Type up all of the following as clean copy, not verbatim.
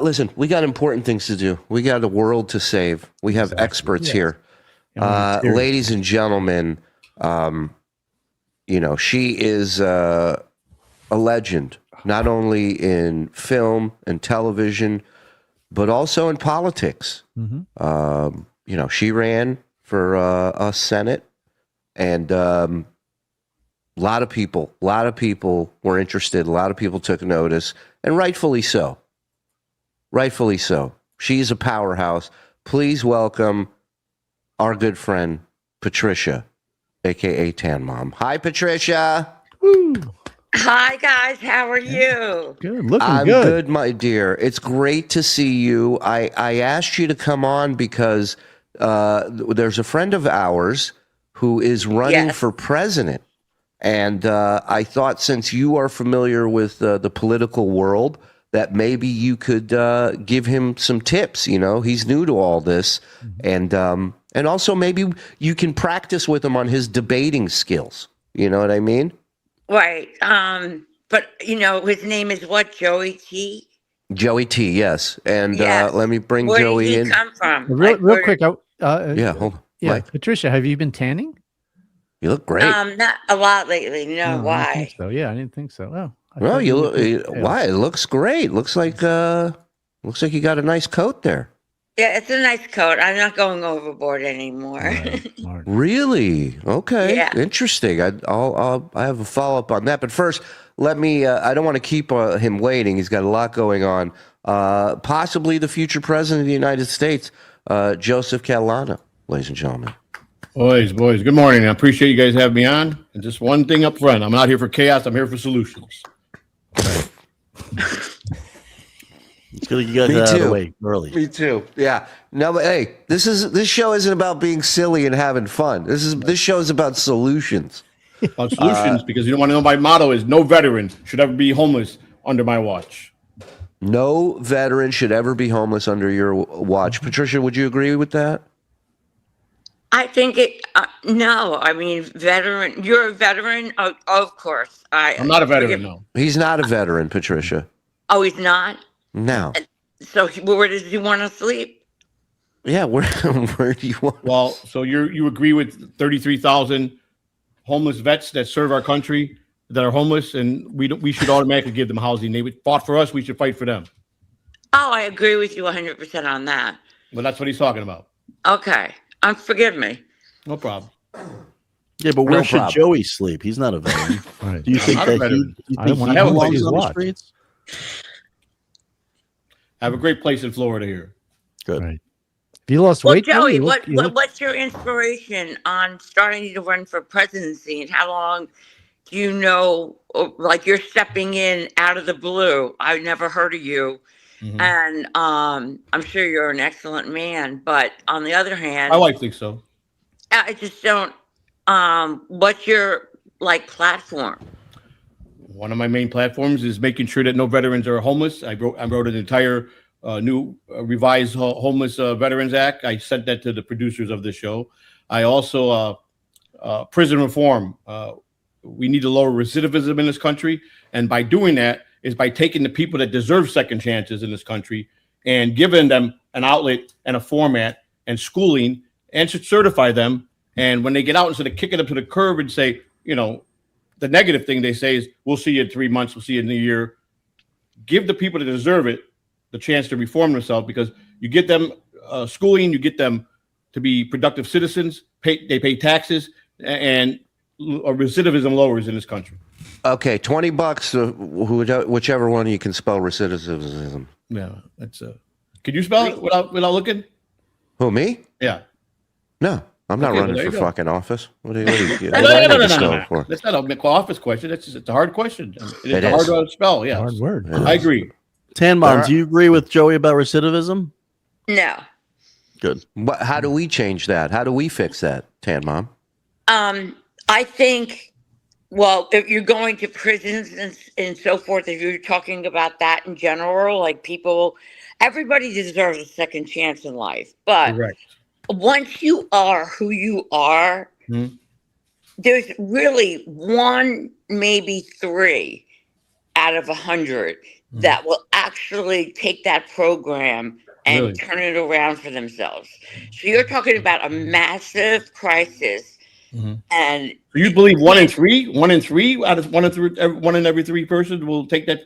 Listen, we got important things to do. We got a world to save. We have experts here. Ladies and gentlemen, she is a legend, not only in film and television, but also in politics. She ran for a Senate, and a lot of people were interested. A lot of people took notice, and rightfully so. Rightfully so. She's a powerhouse. Please welcome our good friend, Patricia, a.k.a. Tan Mom. Hi, Patricia. Woo. Hi, guys. How are you? Good. Looking I'm good. good, my dear. It's great to see you. I asked you to come on because there's a friend of ours who is running for president. And I thought, since you are familiar with the political world, that maybe you could give him some tips. He's new to all this. And also maybe you can practice with him on his debating skills. You know what I mean? Right. But, his name is what? Joey T? Joey T, yes. And let me bring Joey in. Where did he come from? Real quick. Hold on. Yeah, Mike. Patricia, have you been tanning? You look great. Not a lot lately. No, I why? didn't think so. Yeah, I didn't think so. Oh, No, you look. Why? It looks great. Looks like you got a nice coat there. Yeah, it's a nice coat. I'm not going overboard anymore. Really? Okay. Yeah. Interesting. I have a follow up on that, but first, let me. I don't want to keep him waiting. He's got a lot going on. Possibly the future president of the United States, Joseph Catalano, ladies and gentlemen. Boys, good morning. I appreciate you guys having me on. And just one thing up front, I'm not here for chaos. I'm here for solutions. It's good you guys out of the way early. Me too. Yeah. No, but hey, this show isn't about being silly and having fun. This show is about solutions. About solutions, because you don't want to know my motto is no veteran should ever be homeless under my watch. No veteran should ever be homeless under your watch. Patricia, would you agree with that? I think no. I mean, veteran. You're a veteran? Of course. I'm not a veteran, no. He's not a veteran, Patricia. Oh, he's not? No. So where does he want to sleep? Yeah, where do you want? Well, so you agree with 33,000 homeless vets that serve our country that are homeless, and we should automatically give them housing. They fought for us. We should fight for them. Oh, I agree with you 100% on that. Well, that's what he's talking about. Okay. Forgive me. No problem. Yeah, but where should Joey sleep? He's not a veteran. Right. Do you think that he belongs on the streets? I have a great place in Florida here. Good. Right. Have you lost weight? Joey, what's your inspiration on starting to run for presidency, and how long do you know, like, you're stepping in out of the blue? I've never heard of you. And I'm sure you're an excellent man, but on the other hand, my wife thinks so. I just don't. What's your platform? One of my main platforms is making sure that no veterans are homeless. I wrote an entire new revised Homeless Veterans Act. I sent that to the producers of the show. I also prison reform. We need to lower recidivism in this country, and by doing that is by taking the people that deserve second chances in this country and giving them an outlet and a format and schooling, and should certify them. And when they get out, instead of kicking them to the curb and say, the negative thing they say is, we'll see you in 3 months, we'll see you in a year. Give the people that deserve it the chance to reform themselves, because you get them schooling, you get them to be productive citizens, they pay taxes, and recidivism lowers in this country. Okay, $20, whichever one you can spell recidivism. Yeah, that's Can you spell it without looking? Who, me? Yeah. No, I'm not running for fucking office. What do you No. That's not an office question. It's a hard question. It's hard to spell. Yeah, hard word. I agree. Tan Mom, do you agree with Joey about recidivism? No. Good. But how do we change that? How do we fix that, Tan Mom? I think. Well, if you're going to prisons and so forth, if you're talking about that in general, like everybody deserves a second chance in life. But once you are who you are, there's really one, maybe three out of 100 that will actually take that program and Really? turn it around for themselves. So you're talking about a massive crisis. And So you believe one in three out of one in every three person will take that?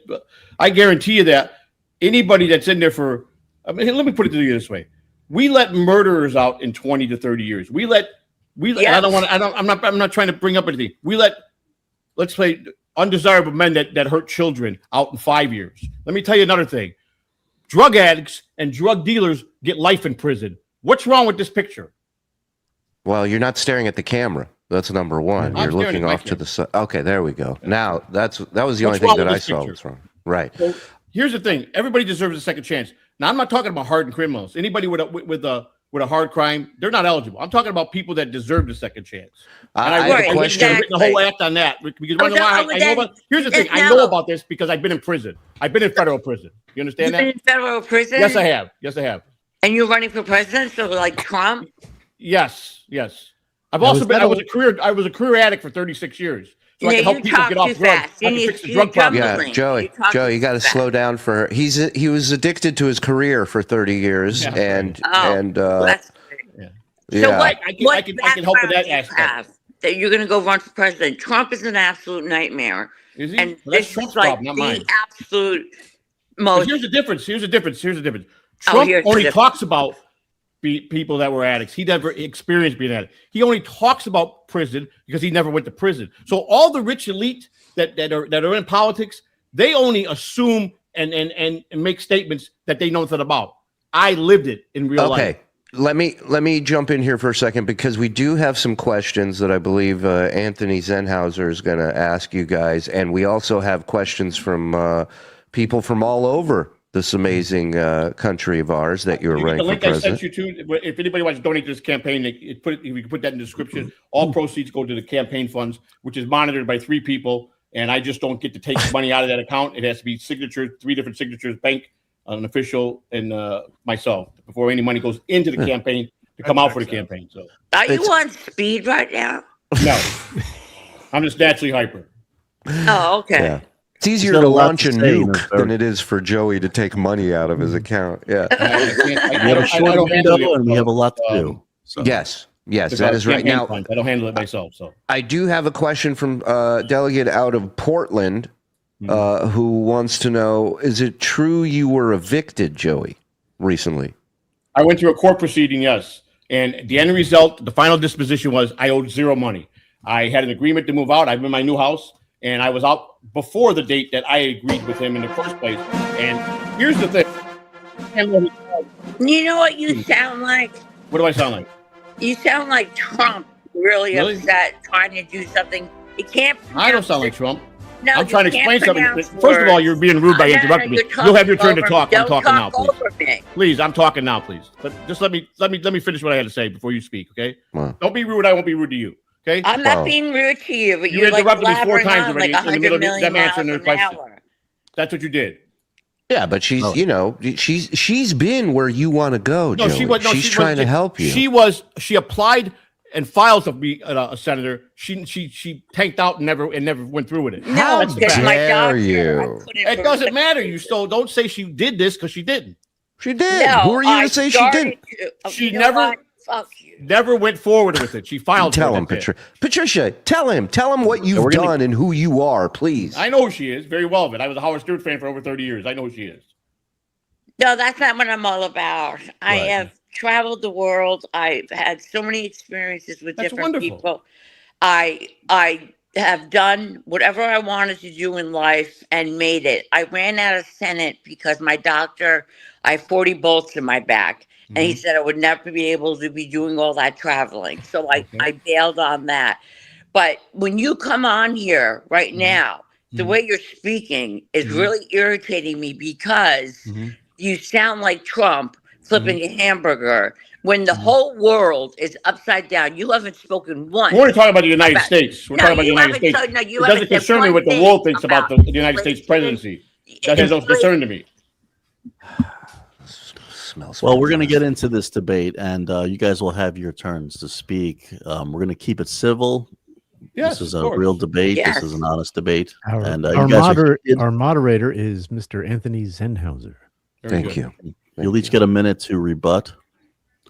I guarantee you that anybody that's in there for, I mean, let me put it to you this way: we let murderers out in 20 to 30 years. Yes. I'm not trying to bring up anything. Let's say undesirable men that hurt children out in 5 years. Let me tell you another thing: drug addicts and drug dealers get life in prison. What's wrong with this picture? Well, you're not staring at the camera. That's number one. I'm You're looking staring at my off to the side. Okay, there we go. Now that was the only What's thing wrong that with I this saw picture? was wrong. Right. So here's the thing: everybody deserves a second chance. Now, I'm not talking about hardened criminals. Anybody with a hard crime, they're not eligible. I'm talking about people that deserve the second chance. And I have a Right, question. I've written a whole act on that because Oh, I know then- about. Here's the thing: I no. know about this because I've been in prison. I've been in federal prison. You understand You've been that? in federal prison? Yes, I have. Yes, I have. And you're running for president, so like Trump? Yes, yes. I've Now, also was been. that I was a career addict for 36 years. So I Yeah, can help you people talk get off too drugs. fast. I You can need- fix the you drug need problem. Yeah, Dabbling. Joey, You talk you got to fast. slow down for her. He was addicted to his career for 30 years, Yeah. and That's great. yeah. So what I can help with that background do you aspect. have that you're going to go run for president? Trump is an absolute nightmare. Is he? And Well, that's this Trump's is like problem, not the mine. absolute But most. here's the difference. Here's the difference. Oh, Trump here's the only difference. talks about people that were addicts. He never experienced being an addict. He only talks about prison because he never went to prison. So all the rich elite that are in politics, they only assume and make statements that they know nothing about. I lived it in real life. Okay. Let me jump in here for a second because we do have some questions that I believe Anthony Zenhauser is going to ask you guys, and we also have questions from people from all over this amazing country of ours that you're You get running the for link I president. sent you to. If anybody wants to donate to this campaign, we can put that in the description. All proceeds go to the campaign funds, which is monitored by 3 people, and I just don't get to take money out of that account. It has to be signatures, 3 different signatures: bank, an official, and myself, before any money goes into the campaign to come out for the campaign. So Are you on speed right now? no, I'm just naturally hyper. Oh, okay. Yeah. It's easier got to a lot launch to a say in nuke this than it is for Joey to take money out of his account. Yeah. I We have a short don't handle window it, and we have a lot to do. So. Yes, because that is right. campaign Now, funds. I don't handle it myself. So I do have a question from a delegate out of Portland who wants to know, is it true you were evicted, Joey, recently? I went through a court proceeding, yes. And the end result, the final disposition was I owed 0 money. I had an agreement to move out. I'm in my new house, and I was out before the date that I agreed with him in the first place. And here's the thing. You know what you sound like? What do I sound like? You sound like Trump, really upset, trying to do something. You can't. I don't sound like Trump. No, I'm trying to you can't explain something. pronounce First of all, words. you're being rude by interrupting me. you're You'll have your turn to talking talk. over I'm me. talking now, Don't please. talk over me. Please, I'm talking now, please. But just let me finish what I had to say before you speak, okay? Wow. Don't be rude. I won't be rude to you, okay? I'm not Wow. being rude to you, but You you're like interrupted me 4 blabbering times on already like in the middle 100 of million them miles answering their an question. hour. That's what you did. Yeah, but she's, she's been where you want to go, No, Joey. She's trying to help you. She applied and filed to be a senator. She tanked out and never went through with it. No, How because my dare doctor. you. I couldn't It prove doesn't it. matter. You still don't say she did this because she didn't. She did. No, Who are you I to say she started didn't? to- She you know never- what? Fuck you. Never went forward with it. She filed. Tell for him, it, that's it. Patricia. Tell him what you've we're gonna- done and who you are, please. I know who she is very well, but I was a Howard Stern fan for over 30 years. I know who she is. No, that's not what I'm all about. I Right. have traveled the world. I've had so many experiences with That's different wonderful. people. I have done whatever I wanted to do in life and made it. I ran out of Senate because my doctor, I have 40 bolts in my back. And he said I would never be able to be doing all that traveling. So I bailed on that. But when you come on here right now, the way you're speaking is really irritating me because you sound like Trump flipping a hamburger when the whole world is upside down. You haven't spoken once. We're only talking about the United About- States. We're No, talking about the you United haven't States. said- no, you It haven't doesn't said concern me one what the thing world thinks about the United States inflation. presidency. That has no concern to me. Smells. Well, we're going to get into this debate, and you guys will have your turns to speak. We're going to keep it civil. Yes, This is of a course. real debate. Yes. This is an honest debate. Our, And our, you guys are, our moderator is Mr. Anthony Zenhauser. Very Thank good. you. you'll each get a minute to rebut.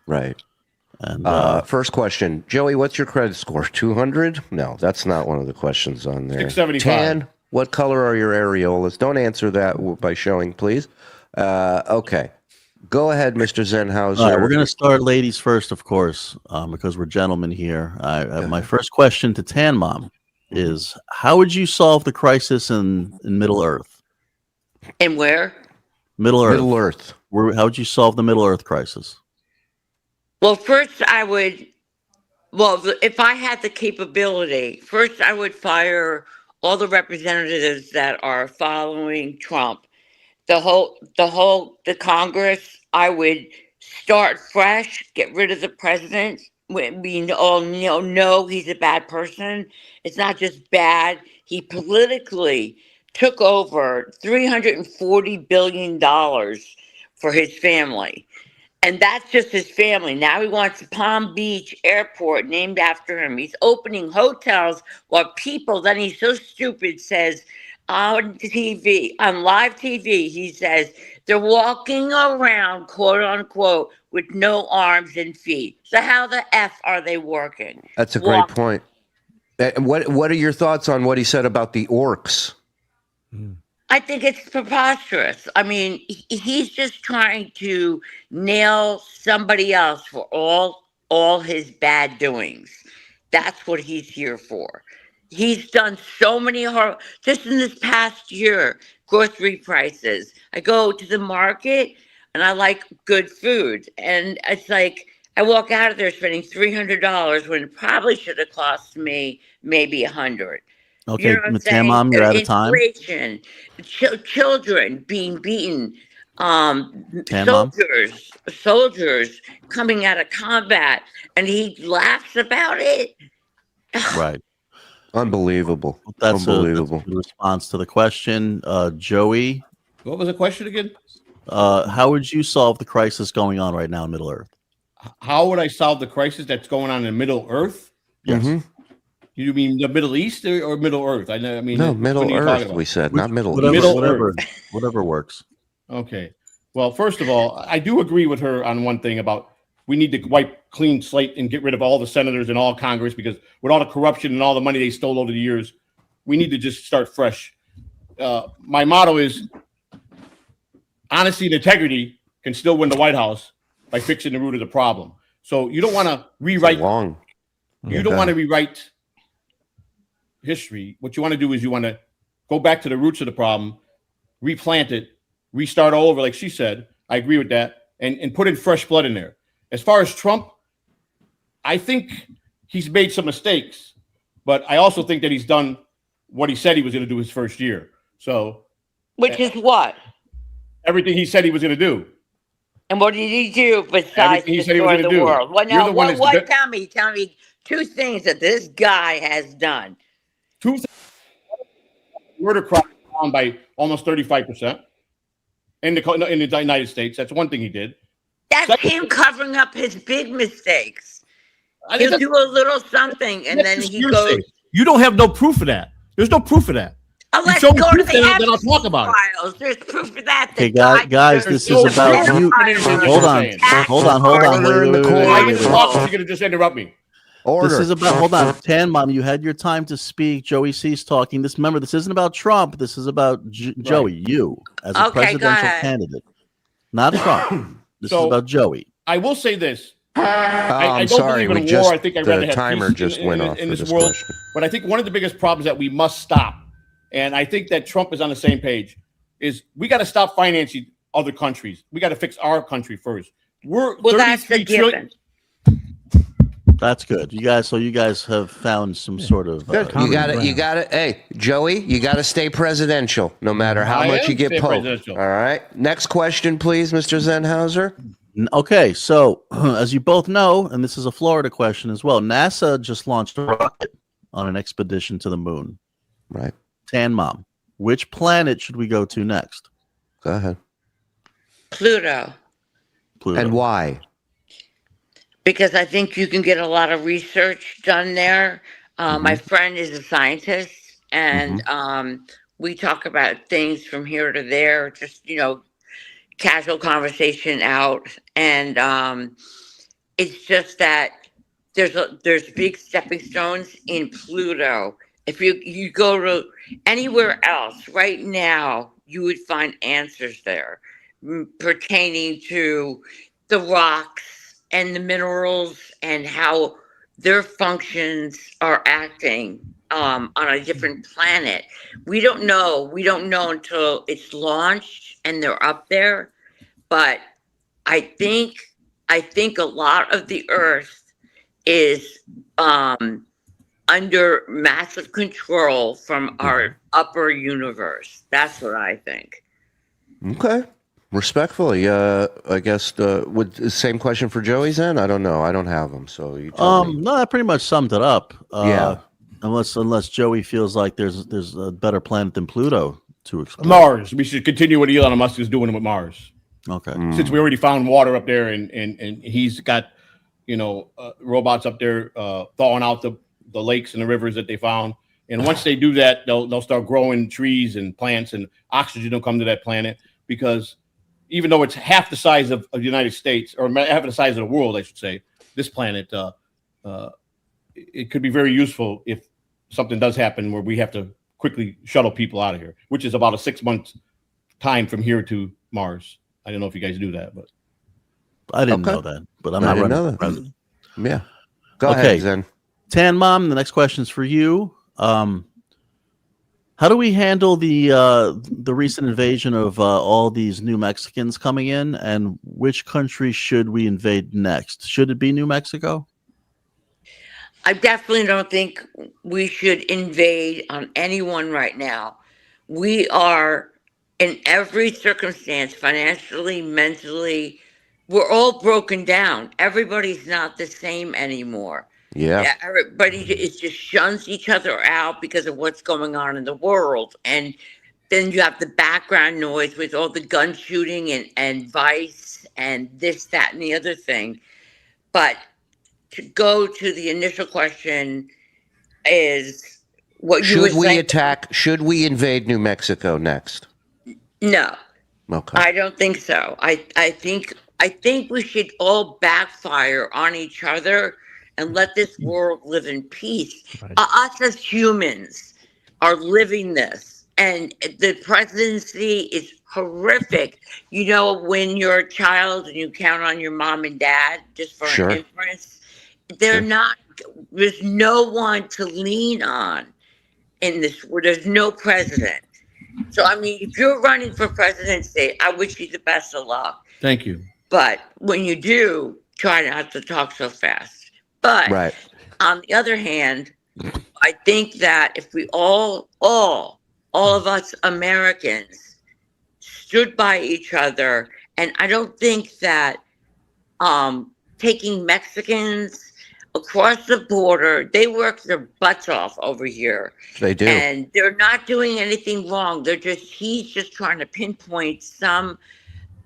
Right. And First question, Joey, what's your credit score? 200? No, that's not one of the questions on there. 675. Tan, what color are your areolas? Don't answer that by showing, please. Okay. Go ahead, Mr. Zenhauser. all right, we're going to start ladies first, of course, because we're gentlemen here. My first question to Tan Mom is, how would you solve the crisis in Middle Earth? And where? Middle Earth. Middle Earth. How would you solve the Middle Earth crisis? Well, first I would, if I had the capability, first I would fire all the representatives that are following Trump. The Congress, I would start fresh, get rid of the president. We all know he's a bad person. It's not just bad. He politically took over $340 billion for his family. And that's just his family. Now he wants Palm Beach Airport named after him. He's opening hotels while people, then he's so stupid, says on TV, on live TV, he says they're walking around, quote unquote, with no arms and feet. So how the F are they working? That's a great point. And what are your thoughts on what he said about the orcs? I think it's preposterous. I mean, he's just trying to nail somebody else for all his bad doings. That's what he's here for. He's done so many just in this past year, grocery prices. I go to the market and I like good food. And it's like, I walk out of there spending $300 when it probably should have cost me maybe $100. Okay, You know what I'm Tan saying? Mom, you're out of time. Inflation, children being beaten, Tan Mom? soldiers coming out of combat, and he laughs about it. Right. Unbelievable. That's Unbelievable. a good response to the question. Joey, What was the question again? how would you solve the crisis going on right now in Middle Earth? How would I solve the crisis that's going on in Middle Earth? Yes. Mhm. You mean the Middle East or Middle Earth? I mean, No, which one Middle are you talking Earth, about? we said, not Middle Whatever, East. Middle whatever works. Okay. Well, first of all, I do agree with her on one thing about we need to wipe clean slate and get rid of all the senators and all Congress, because with all the corruption and all the money they stole over the years, we need to just start fresh. My motto is honesty and integrity can still win the White House by fixing the root of the problem. So you don't want to rewrite. Long. You don't want to rewrite history. What you want to do is you want to go back to the roots of the problem, replant it, restart all over, like she said. I agree with that, and put in fresh blood in there. As far as Trump, I think he's made some mistakes, but I also think that he's done what he said he was going to do his first year. So, Which is what? everything he said he was going to do. And what did he do besides Everything he said he was destroy gonna the do. world? Well, You're no, the one what? that's Tell me two things that this guy has done. Two things. Murder crime down by almost 35% in the United States. That's one thing he did. That's him covering up his big mistakes. I think He'll do a little something, and then he goes. You don't have no proof of that. There's no proof of that. Oh, let's show me go to proof the of that, then I'll Epstein talk about it. files. There's proof of that. Okay, the guys, guy- this There's is no about proof. you. Anything Hold on. you're saying. Hold on. Order in the Wait, court. When I get to wait. talk, you're going to just interrupt me. Order. This is about, hold on. Tan Mom, you had your time to speak. Joey C's talking. Remember, this isn't about Trump. This is about Joey, you, as a Okay, go presidential ahead. candidate. Not Trump. This is So- about Joey. I will say this. Oh, I I'm don't sorry. believe in We war. just, I think I'd rather the have timer peace just went off in for this this world. question. But I think one of the biggest problems that we must stop, and I think that Trump is on the same page, is we got to stop financing other countries. We got to fix our country first. We're Well, that's the 33 trillion. given. That's good. You guys have found some sort of Good. common You ground. got it. Hey, Joey, you got to stay presidential no matter how I much am you get stay poked. presidential. All right. Next question, please, Mr. Zenhauser. Okay, so as you both know, and this is a Florida question as well, NASA just launched a rocket on an expedition to the moon. Right. Tan Mom, which planet should we go to next? Go ahead. Pluto. Pluto. And why? Because I think you can get a lot of research done there. My friend is a scientist, and we talk about things from here to there, just, casual conversation out. And it's just that there's big stepping stones in Pluto. If you go to anywhere else right now, you would find answers there pertaining to the rocks and the minerals and how their functions are acting on a different planet. We don't know. We don't know until it's launched and they're up there. But I think a lot of the Earth is under massive control from our upper universe. That's what I think. Okay. Respectfully, I guess would the same question for Joey's then? I don't know. I don't have them, so you tell me. No, that pretty much summed it up. Yeah. Unless Joey feels like there's a better planet than Pluto to explore. Mars. We should continue what Elon Musk is doing with Mars. Okay. Since we already found water up there, and he's got robots up there thawing out the lakes and the rivers that they found. And once they do that, they'll start growing trees and plants, and oxygen will come to that planet, because even though it's half the size of the United States, or half the size of the world, I should say, this planet, it could be very useful if something does happen where we have to quickly shuttle people out of here, which is about a 6-month time from here to Mars. I don't know if you guys knew that, but I didn't know that, but I'm not running for president. Yeah. Go ahead, Zen. Tan Mom, the next question is for you. How do we handle the recent invasion of all these new Mexicans coming in, and which country should we invade next? Should it be New Mexico? I definitely don't think we should invade on anyone right now. We are, in every circumstance, financially, mentally, we're all broken down. Everybody's not the same anymore. Yeah. Everybody is just shuns each other out because of what's going on in the world. And then you have the background noise with all the gun shooting and vice and this, that, and the other thing. But to go to the initial question is what you should we invade New Mexico next? No. Okay. I don't think so. I think we should all backfire on each other and let this world live in peace. Right. Us as humans are living this, and the presidency is horrific. When you're a child and you count on your mom and dad just for an inference, there's no one to lean on in this world. There's no president. So, if you're running for presidency, I wish you the best of luck. thank you. But when you do, try not to talk so fast. But on the other hand, I think that if we all of us Americans stood by each other, and I don't think that taking Mexicans across the border, they work their butts off over here. They do. And they're not doing anything wrong. He's just trying to pinpoint some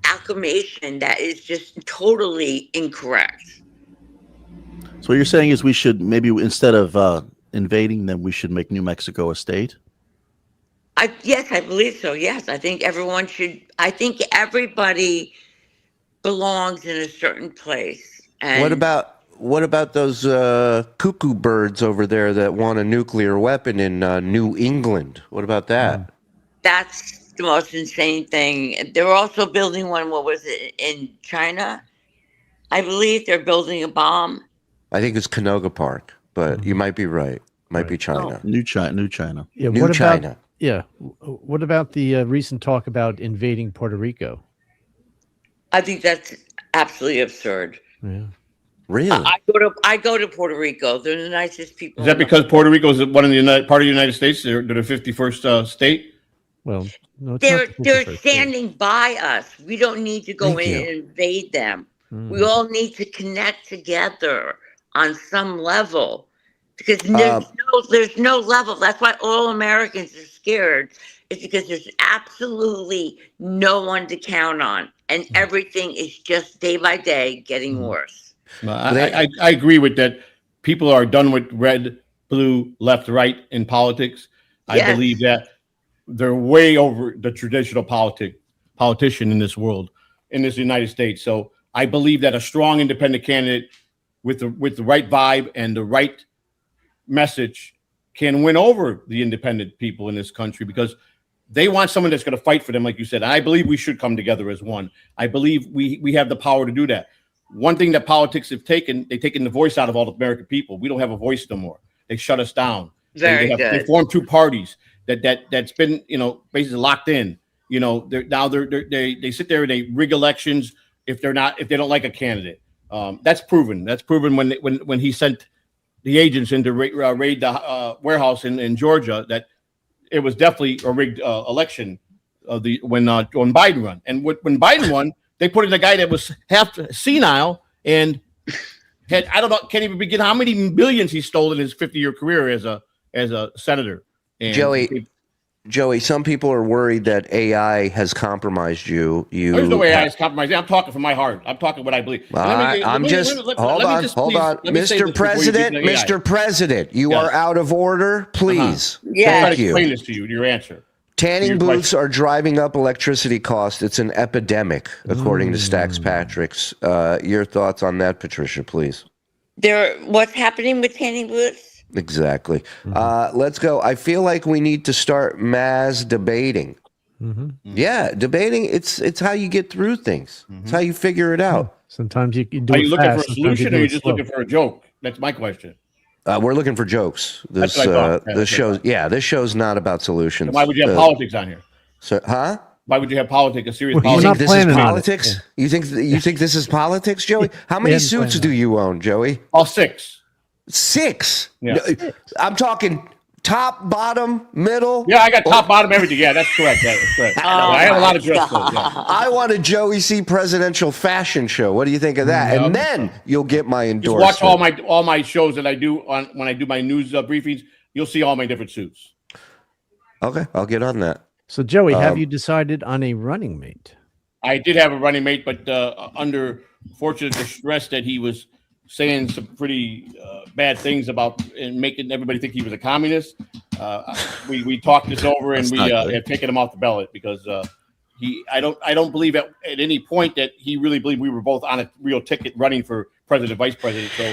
acclamation that is just totally incorrect. So what you're saying is we should maybe, instead of invading them, we should make New Mexico a state? Yes, I believe so. Yes, I think everyone should. I think everybody belongs in a certain place. And what about those cuckoo birds over there that want a nuclear weapon in New England? What about that? That's the most insane thing. They're also building one. What was it, in China? I believe they're building a bomb. I think it's Canoga Park, but you might be right. Might be China. New China. Yeah, New China. What about the recent talk about invading Puerto Rico? I think that's absolutely absurd. Yeah. Really? I go to Puerto Rico. They're the nicest people. Is that because Puerto Rico is part of the United States? They're the 51st state. Well, no, it's they're not the 51st standing by us. We don't need to go in and invade them. We all need to connect together on some level, because there's no level. That's why all Americans are scared. It's because there's absolutely no one to count on, and everything is just day by day getting worse. I agree with that. People are done with red blue, left, right in politics. I Yes. believe that they're way over the traditional politician in this world, in this United States. So I believe that a strong independent candidate with the right vibe and the right message can win over the independent people in this country, because they want someone that's going to fight for them, like you said. And I believe we should come together as one. I believe we have the power to do that. One thing that politics have taken, they've taken the voice out of all the American people. We don't have a voice no more. They shut us down. Very They good. formed two parties that's been, basically locked in. They sit there and they rig elections if they don't like a candidate. That's proven. That's proven when he sent the agents in to raid the warehouse in Georgia, that it was definitely a rigged election when Biden won. And when Biden won, they put in a guy that was half senile and had, I don't know, can't even begin how many millions he stole in his 50-year career as a senator. And Joey, some people are worried that AI has compromised you. There's no AI is compromised. I'm talking from my heart. I'm talking what I believe. Hold on, Mr. President, you Yes. are out of order. Please. Yeah. Thank you. Explain this to you. Your answer. Tanning Your booths question. are driving up electricity costs. It's an epidemic, according to Stax Patrick's. Your thoughts on that, Patricia, please. What's happening with tanning booths? Exactly. Let's go. I feel like we need to start mass debating. Yeah, debating. It's how you get through things. It's how you figure it out. Sometimes you can do Are it you looking fast, for a sometimes solution, do or are you it just slow. looking for a joke? That's my question. We're looking for jokes. This That's what I thought. this show's this show's not about solutions. And why would you have politics on here? So, huh? Why would you have politics? A serious We're You not think politics? this is planning on it. politics? You think this is politics, Joey? How many hadn't suits planned do you own, Joey? All 6. 6. Yeah. I'm talking top, bottom, middle. Yeah, I got top, bottom, everything. Yeah, that's correct. That's correct. I have a lot of dress clothes. Yeah. I want a Joey C. presidential fashion show. What do you think of that? And then you'll get my Just endorsement. watch all my shows that I do when I do my news briefings. You'll see all my different suits. Okay, I'll get on that. So, Joey, have you decided on a running mate? I did have a running mate, but under fortunate distress that he was saying some pretty bad things about and making everybody think he was a communist. We talked this over and That's we not good. have taken him off the ballot because I don't believe at any point that he really believed we were both on a real ticket running for president, vice president. So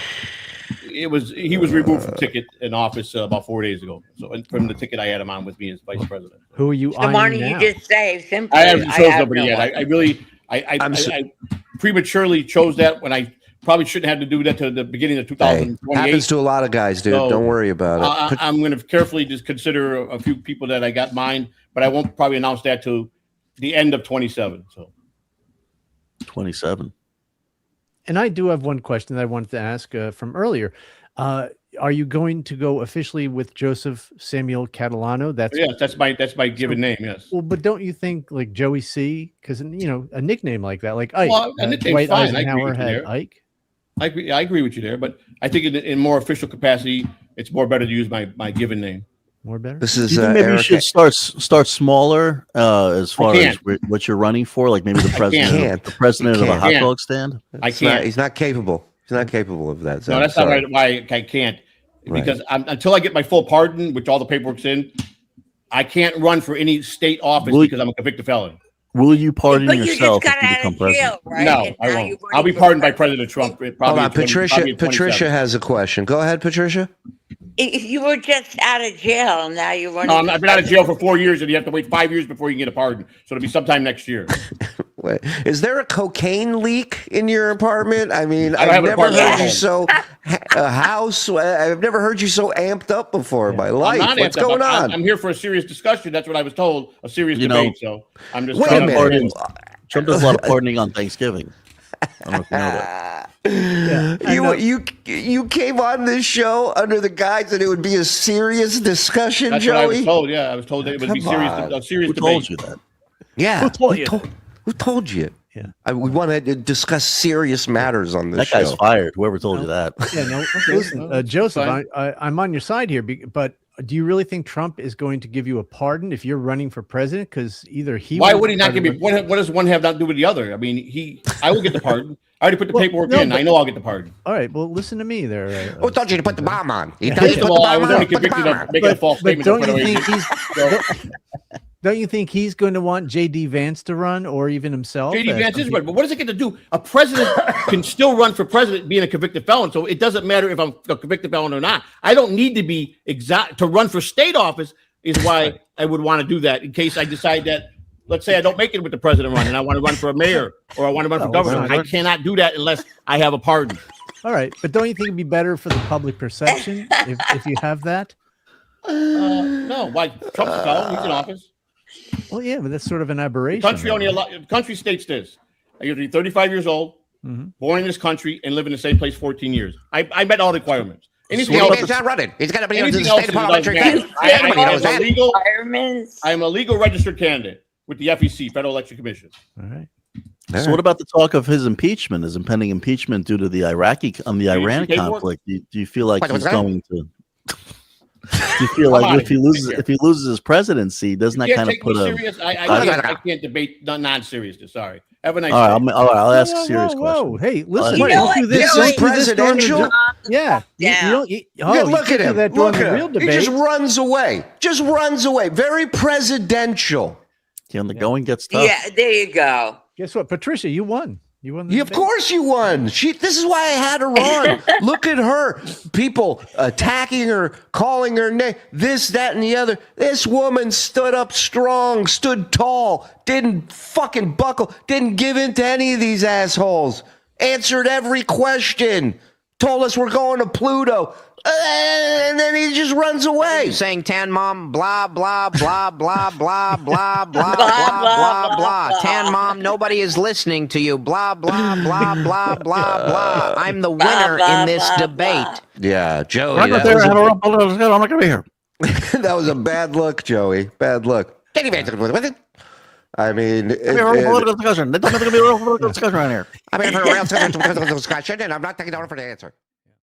he was removed from ticket in office about 4 days ago. So and from the ticket I had him on with me as vice president. Who are you So why don't eyeing you now? just say simply? I haven't chose nobody no yet. one. I really I prematurely chose that when I probably shouldn't have to do that to the beginning of Hey, 2028. happens to a lot of guys, dude. So, Don't worry about it. I'm going to carefully just consider a few people that I got mine, but I won't probably announce that till the end of 27. So 27. And I do have one question that I wanted to ask from earlier. Are you going to go officially with Joseph Samuel Catalano? that's my given name. Yes. Well, but don't you think like Joey C? Because a nickname like that, like Ike, Well, a nickname's Dwight fine. I agree Eisenhower with you had there. Ike. I agree with you there, but I think in more official capacity, it's more better to use my given name. More better. This Do is you think maybe you Eric. should start smaller as far as what you're running for? Like maybe the can't. president of a can't. hot Can't. dog stand? I He's not, can't. he's not capable. He's not capable of that. No, that's Sorry. not why I can't. Because until I get my full pardon, which all the paperwork's in, I can't run for any state office because I'm a convicted felon. Will you pardon But you just yourself got if you out become of jail, president? right? No, And I now won't. you're I'll be running for pardoned by president. President Trump. Hold Probably on, Patricia. in Patricia 27. has a question. Go ahead, Patricia. If you were just out of jail, now you're running. No, I've been out of jail for 4 years, and you have to wait 5 years before you can get a pardon. So it'll be sometime next year. Wait, is there a cocaine leak in your apartment? I mean, I don't I've have an never apartment heard at you so a house. I've never heard you so amped up before in my I'm life. not What's amped up. going on? I'm here for a serious discussion. That's what I was told. A serious You know- debate. So I'm just Wait a trying to minute. Trump does a lot of pardoning on Thanksgiving. I don't know if you know that. You came on this show under the guise that it would be a serious discussion, That's what I was Joey. told. Yeah, I was told that it would be Come serious. on. A serious Who debate. told you that? Yeah, Who told you? Who told you? Yeah. We want to discuss serious matters on this That show. guy's fired. Whoever told you that. Yeah, no. Listen, Joseph, fine. I'm on your side here, but do you really think Trump is going to give you a pardon if you're running for president? Because either he Why would he not give me? What does one have not to do with the other? I mean, I will get the pardon. I already put the paperwork in. I know I'll get the pardon. All right, well, listen to me there. Who told you to put the bomb on? First of all, I was only convicted of making a false statement. Don't you think he's going to want J.D. Vance to run, or even himself? J.D. Vance is running, but what does it get to do? A president can still run for president being a convicted felon, so it doesn't matter if I'm a convicted felon or not. I don't need to be to run for state office is why I would want to do that in case I decide that, let's say I don't make it with the president run and I want to run for a mayor or I want to run for governor. I cannot do that unless I have a pardon. All right, but don't you think it'd be better for the public perception if you have that? No, why? Trump's a felon. He's in office. Well, yeah, but that's sort of an aberration. Country states this. You have to be 35 years old, born in this country, and live in the same place 14 years. I met all the requirements. Anything else? He's not running. He's got to be in the Anything state else parliamentary doesn't candidate. I'm a legal registered candidate with the FEC, Federal Election Commission. All right. So what about the talk of his impeachment, his impending impeachment due to the Iran conflict? Do you feel like he's going to? Do you feel like if he loses his presidency, doesn't that kind of put serious? I can't debate non-seriousness. Sorry. Have a nice day. All right, I'll ask a serious question. Hey, listen. This is presidential. Yeah. Look at him. Look at him. He just runs away. Very presidential. Yeah, and the going gets tough. Yeah, there you go. Guess what, Patricia? You won. You won. Of course you won. This is why I had her on. Look at her. People attacking her, calling her name, this, that, and the other. This woman stood up strong, stood tall, didn't fucking buckle, didn't give in to any of these assholes. Answered every question. Told us we're going to Pluto. And then he just runs away. Saying Tan Mom, blah, blah, blah, blah, blah, blah, blah, blah, blah, blah. Tan Mom, nobody is listening to you. Blah, blah, blah, blah, blah, blah. I'm the winner in this debate. Yeah, Joey. I'm not going to be here. That was a bad look, Joey. Bad look. I mean, political discussion. There's going to be a real political discussion around here. I'm here for a real discussion, and I'm not taking over for the answer.